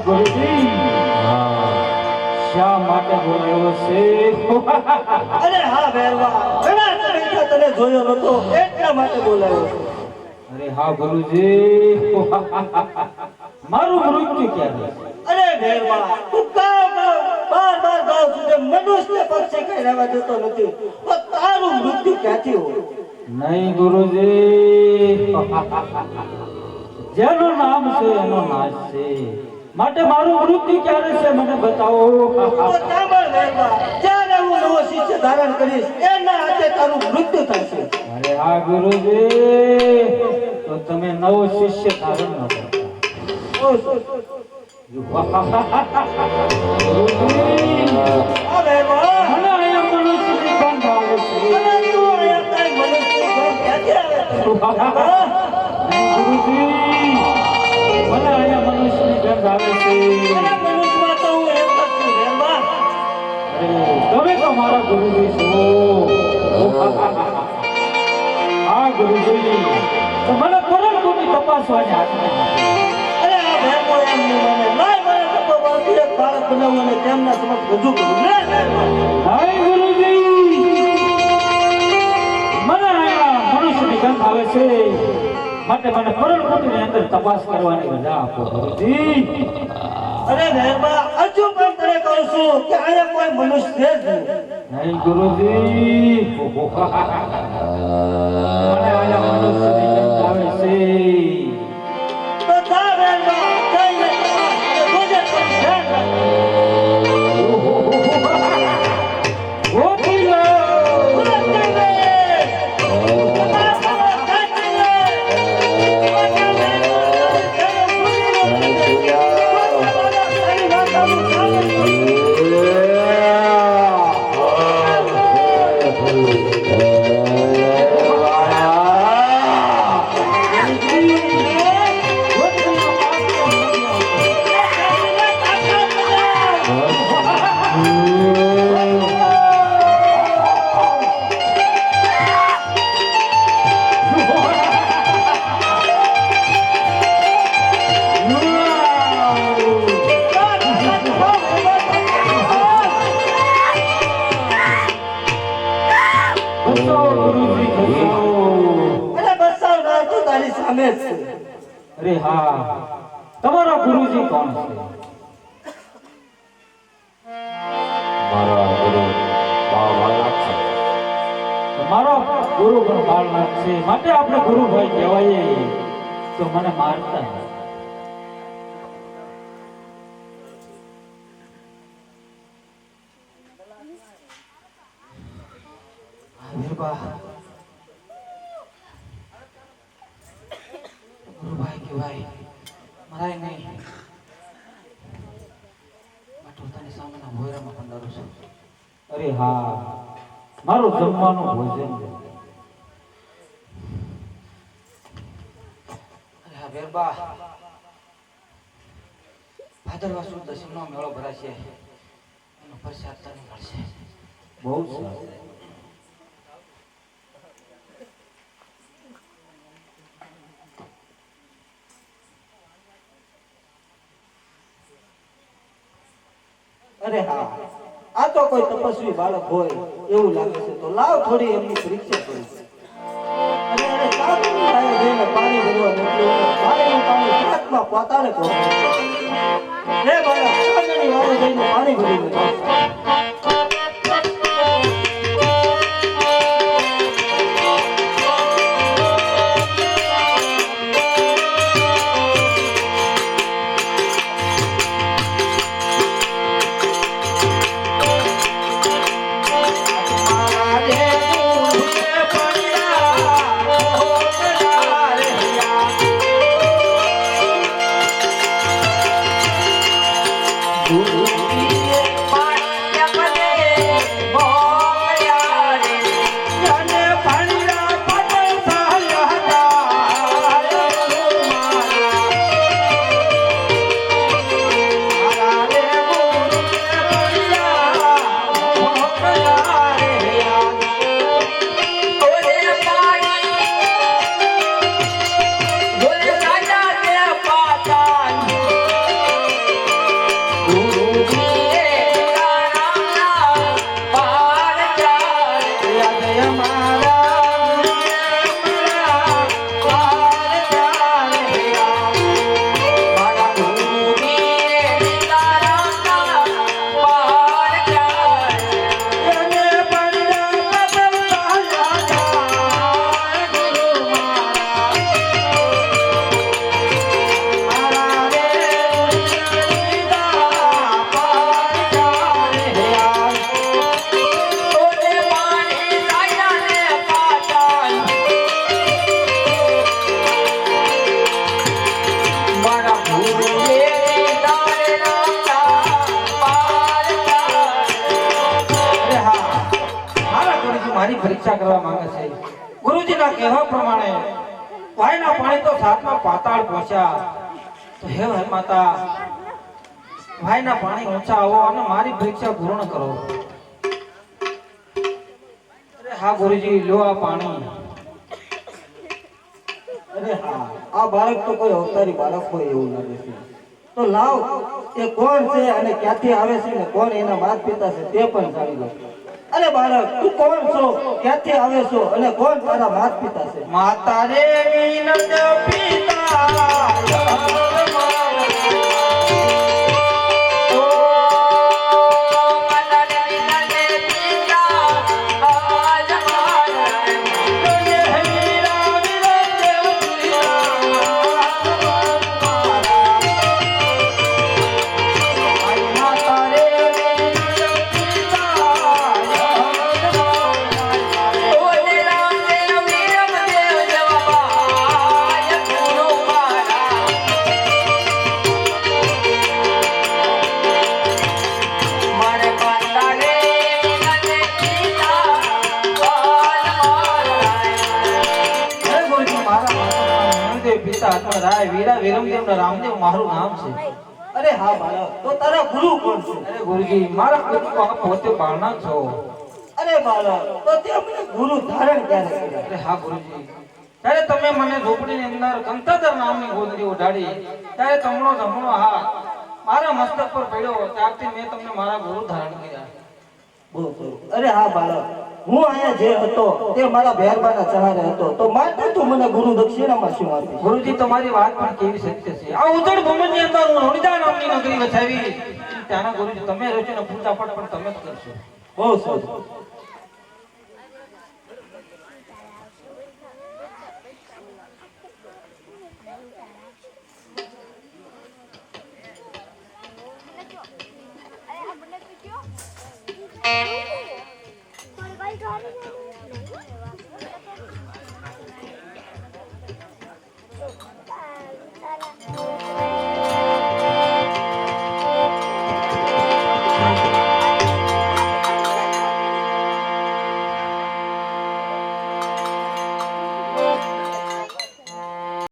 ગુરુજી શા માટે બોલાયો છે? અરે હા ભેરવા, ઘણા સમયથી તને જોયો નતો એટલા માટે બોલાયો છે. અરે હા ગુરુજી મારું મૃત્યુ ક્યારે? અરે ભેરવા, તું બાર બાર ગાવ સુધી મનુષ્ય પક્ષી કઈ રહેવા દેતો નથી, તો તારું મૃત્યુ ક્યાંથી હોય? નહીં ગુરુજી જેનું નામ છે એનો નાશ છે, માટે મારું મૃત્યુ ક્યારે છે મને બતાવો. તો સાંભળ ભેરવા, જ્યારે હું નવો શિષ્ય ધારણ કરીશ એના હાથે તારું મૃત્યુ થશે. અરે હા ગુરુજી, તો તમે નવો શિષ્ય ધારણ ન કરતા. ગુરુજી, હા ભેરવા, મને અહીંયા મનુષ્યની ગંધ આવે છે. અને તું અહીંયા કાંઈ મનુષ્યની ગંધ ક્યાંથી આવે છે? નહીં ગુરુજી, મને અહીંયા મનુષ્યની ગંધ આવે છે. અને મનુષ્યમાં તો હું એક જ છું ભેરવા. અરે તમે તો મારા ગુરુજી છો. હા ગુરુજી, તો મને કરણ કોની તપાસવાની આજ્ઞા આપો. અરે આ ભેરવો એમ નહીં મને, લાય મને તપોબળથી એક બાળક બનાવું અને તેમના સમક્ષ રજૂ કરું. લે ભેરવા. હાય ગુરુજી, મને અહીંયા મનુષ્યની ગંધ આવે છે, માટે મને કરણકુટીની અંદર તપાસ કરવાની રજા આપો ગુરુજી. અરે ભેરવા, હજુ પણ તને કહું છું કે અહીંયા કોઈ મનુષ્ય છે જ નહીં. નહીં ગુરુજી, મને અહીંયા મનુષ્યની ગંધ આવે છે. તો જા ભેરવા, જઈને તપાસ અને જોજે પણ ધ્યાન રાખજે. ગોપી લો. ઉલટ જઈ લે. તપાસ કરો, સાચી લે. ઉલટ જઈ લે. તેને ભૂલી લો. તારી માતાનું ખાવાનું. અરે હા, તમારા ગુરુજી કોણ છે? મારા ગુરુ બાળનાથ છે. મારો ગુરુ પણ બાળનાથ છે, માટે આપણે ગુરુભાઈ કહેવાય, તો મને મારતા નહીં. ગુરુભાઈ કહેવાય, મરાય નહીં. પોતાની સામેના ભોયરામાં કંડારું છું. અરે હા, મારું જમવાનું ભોજન. અરે હા બેરબા, ભાદરવા સુદ દશમનો મેળો ભરાશે, એનો પ્રસાદ તને મળશે. બહુ સારું. અરે હા, આ તો કોઈ તપસ્વી બાળક હોય એવું લાગે છે, તો લાવ થોડી એમની પરીક્ષા કરી. અને એને સાતમી ગાયે જઈને પાણી ભરવા મોકલ્યું અને ગાયનું પાણી સાતમા પોતાને પહોંચ્યું. હે બાળક, સાંજની વાવે જઈને પાણી ભરીને લાવ. પાણી ભિક્ષા કરવા માંગે છે. ગુરુજીના કહેવા પ્રમાણે વાયના પાણી તો સાતમા પાતાળ પહોંચ્યા. તો હે માતા, વાયના પાણી ઊંચા આવો અને મારી ભિક્ષા પૂર્ણ કરો. અરે હા ગુરુજી, લો આ પાણી. અરે હા, આ બાળક તો કોઈ અવતારી બાળક હોય એવું લાગે છે. તો લાવ, એ કોણ છે અને ક્યાંથી આવે છે ને કોણ એના માતા પિતા છે તે પણ જાણી લો. અરે બાળક, તું કોણ છો, ક્યાંથી આવે છો અને કોણ તારા માતા પિતા છે? માતા રે વિનદ પિતા રાય વીરા વિરમદેવ ને રામદેવ મારું નામ છે. અરે હા બાળક, તો તારા ગુરુ કોણ છે? અરે ગુરુજી, મારા ગુરુ આપ પોતે બાળના છો. અરે બાળક, તો તે અમને ગુરુ ધારણ ક્યારે કર્યા? અરે હા ગુરુજી, ત્યારે તમે મને ઝૂંપડીની અંદર કંતાદર નામની ગોદડી ઉડાડી, ત્યારે તમણો જમણો હાથ મારા મસ્તક પર પડ્યો, ત્યારથી મેં તમને મારા ગુરુ ધારણ કર્યા. બહુ સરસ. અરે હા બાળક, હું અહીંયા જે હતો તે મારા બહેરબાના સહારે હતો, તો માટે તું મને ગુરુ દક્ષિણામાં શું આપીશ? ગુરુજી, તમારી વાત પણ કેવી સત્ય છે. આ ઉજળ ભૂમિની અંદર હું રોણિદા નામની નગરી વસાવી, ત્યાંના ગુરુજી તમે રહેશો ને પૂજા પાઠ પણ તમે જ કરશો. બહુ સરસ.